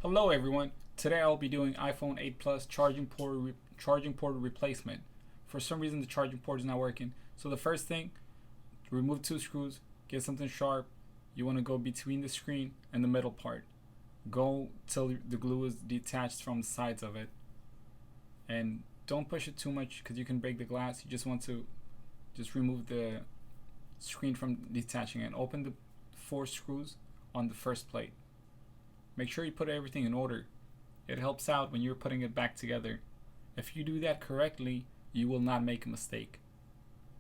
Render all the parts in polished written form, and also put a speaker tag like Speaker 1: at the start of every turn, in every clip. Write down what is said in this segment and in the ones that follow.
Speaker 1: Hello everyone. Today I'll be doing iPhone 8 Plus charging port replacement. For some reason the charging port is not working. So the first thing, remove two screws, get something sharp. You want to go between the screen and the middle part. Go till the glue is detached from the sides of it. And don't push it too much because you can break the glass. You just want to remove the screen from detaching and open the 4 screws on the first plate. Make sure you put everything in order. It helps out when you're putting it back together. If you do that correctly, you will not make a mistake.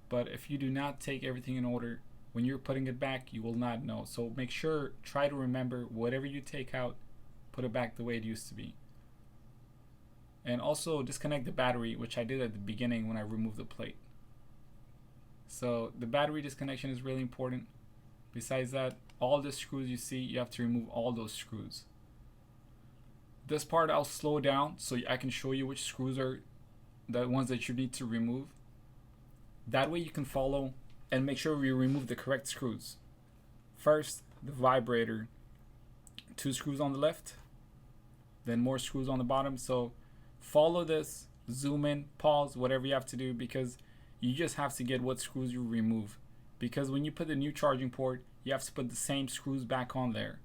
Speaker 1: But if you do not take everything in order, when you're putting it back, you will not know. So make sure, try to remember whatever you take out, put it back the way it used to be. And also disconnect the battery, which I did at the beginning when I removed the plate. So the battery disconnection is really important. Besides that, all the screws you see, you have to remove all those screws. This part I'll slow down so I can show you which screws are the ones that you need to remove. That way you can follow and make sure we remove the correct screws. First, the vibrator. 2 screws on the left, then more screws on the bottom. So follow this, zoom in, pause, whatever you have to do, because you just have to get what screws you remove. Because when you put the new charging port, you have to put the same screws back on there.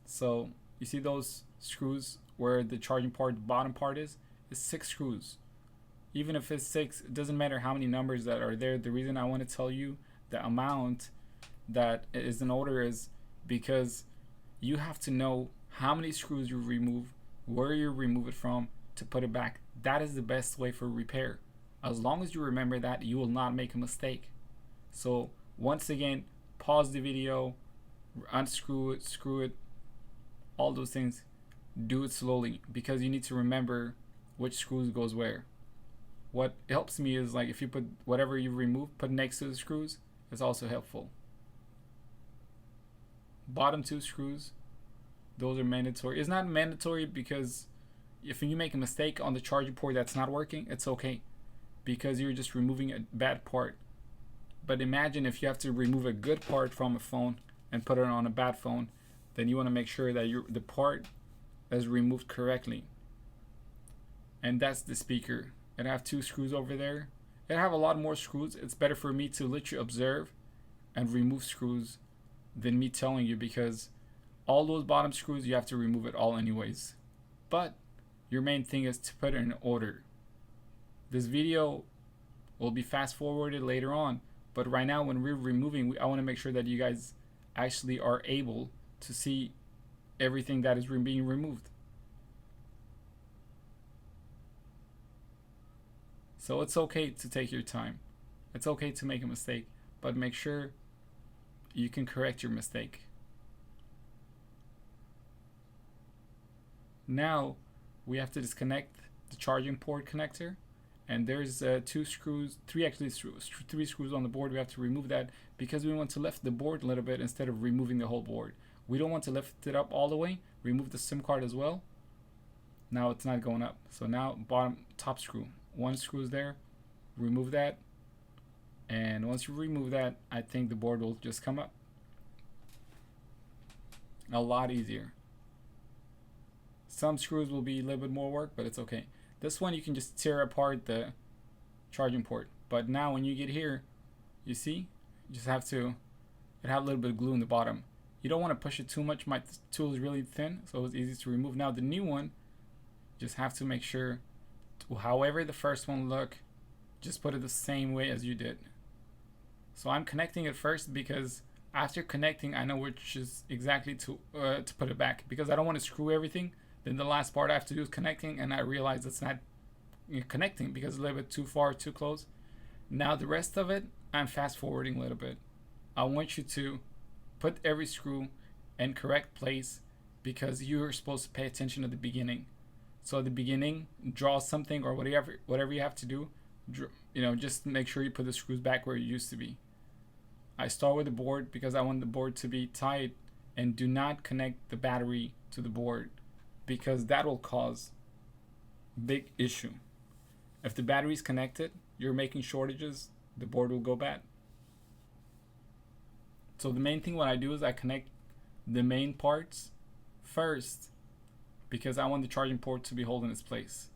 Speaker 1: So you see those screws where the charging port, the bottom part is 6 screws. Even if it's 6, it doesn't matter how many numbers that are there. The reason I want to tell you the amount that is in order is because you have to know how many screws you remove, where you remove it from to put it back. That is the best way for repair. As long as you remember that, you will not make a mistake. So once again, pause the video, unscrew it, screw it, all those things. Do it slowly because you need to remember which screws goes where. What helps me is, like, if you put whatever you remove, put next to the screws, it's also helpful. Bottom 2 screws, those are mandatory. It's not mandatory because if you make a mistake on the charging port that's not working, it's okay because you're just removing a bad part. But imagine if you have to remove a good part from a phone and put it on a bad phone, then you want to make sure that the part is removed correctly. And that's the speaker. It have 2 screws over there. It have a lot more screws. It's better for me to let you observe and remove screws than me telling you, because all those bottom screws you have to remove it all anyways. But your main thing is to put it in order. This video will be fast forwarded later on, but right now when we're removing, I want to make sure that you guys actually are able to see everything that is being removed. So it's okay to take your time. It's okay to make a mistake, but make sure you can correct your mistake. Now we have to disconnect the charging port connector, and there's 3 screws on the board. We have to remove that because we want to lift the board a little bit instead of removing the whole board. We don't want to lift it up all the way. Remove the SIM card as well. Now it's not going up. So now top screw. 1 screw is there. Remove that. And once you remove that, I think the board will just come up. A lot easier. Some screws will be a little bit more work, but it's okay. This one you can just tear apart the charging port. But now when you get here, you see, you just have to, it have a little bit of glue in the bottom. You don't want to push it too much. My tool is really thin, so it's easy to remove. Now the new one, just have to make sure, however the first one look, just put it the same way as you did. So I'm connecting it first because after connecting, I know which is exactly to put it back, because I don't want to screw everything. Then the last part I have to do is connecting, and I realize it's not connecting because it's a little bit too far, too close. Now the rest of it, I'm fast forwarding a little bit. I want you to put every screw in correct place because you're supposed to pay attention at the beginning. So at the beginning, draw something or whatever you have to do. Just make sure you put the screws back where it used to be. I start with the board because I want the board to be tight, and do not connect the battery to the board because that will cause big issue. If the battery is connected, you're making shortages, the board will go bad. So the main thing what I do is I connect the main parts first because I want the charging port to be holding its place.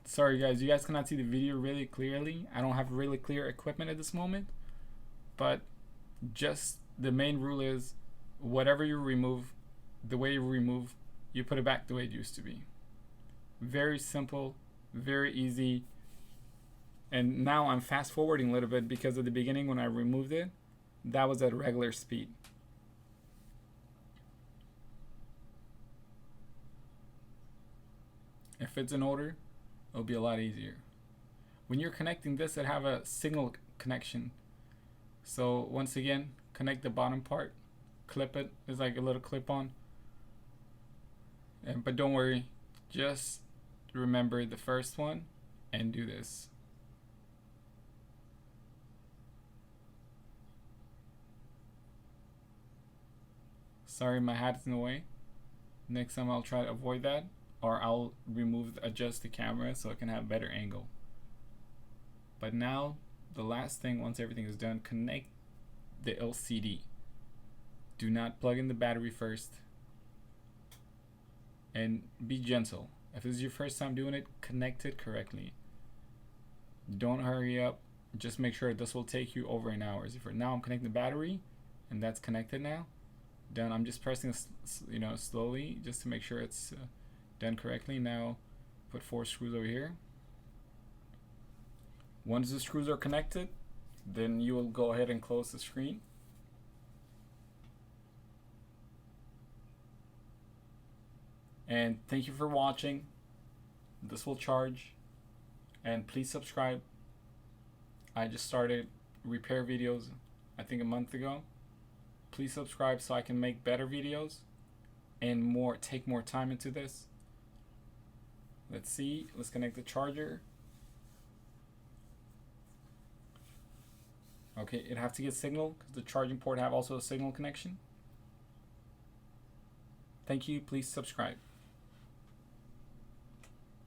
Speaker 1: Sorry guys, you guys cannot see the video really clearly. I don't have really clear equipment at this moment, but just the main rule is whatever you remove, the way you remove, you put it back the way it used to be. Very simple, very easy. And now I'm fast forwarding a little bit because at the beginning when I removed it, that was at regular speed. If it's in order, it'll be a lot easier. When you're connecting this, it have a signal connection. So once again, connect the bottom part, clip it. It's like a little clip on. But don't worry, just remember the first one and do this. Sorry, my hat's in the way. Next time I'll try to avoid that, or I'll adjust the camera so I can have better angle. But now, the last thing, once everything is done, connect the LCD. Do not plug in the battery first. And be gentle. If this is your first time doing it, connect it correctly. Don't hurry up. Just make sure this will take you over an hour. For now, I'm connecting the battery, and that's connected now. Done. I'm just pressing, slowly, just to make sure it's done correctly. Now, put 4 screws over here. Once the screws are connected, then you will go ahead and close the screen. And thank you for watching. This will charge. And please subscribe. I just started repair videos, I think a month ago. Please subscribe so I can make better videos and take more time into this. Let's see. Let's connect the charger. Okay, it have to get signal because the charging port have also a signal connection. Thank you. Please subscribe.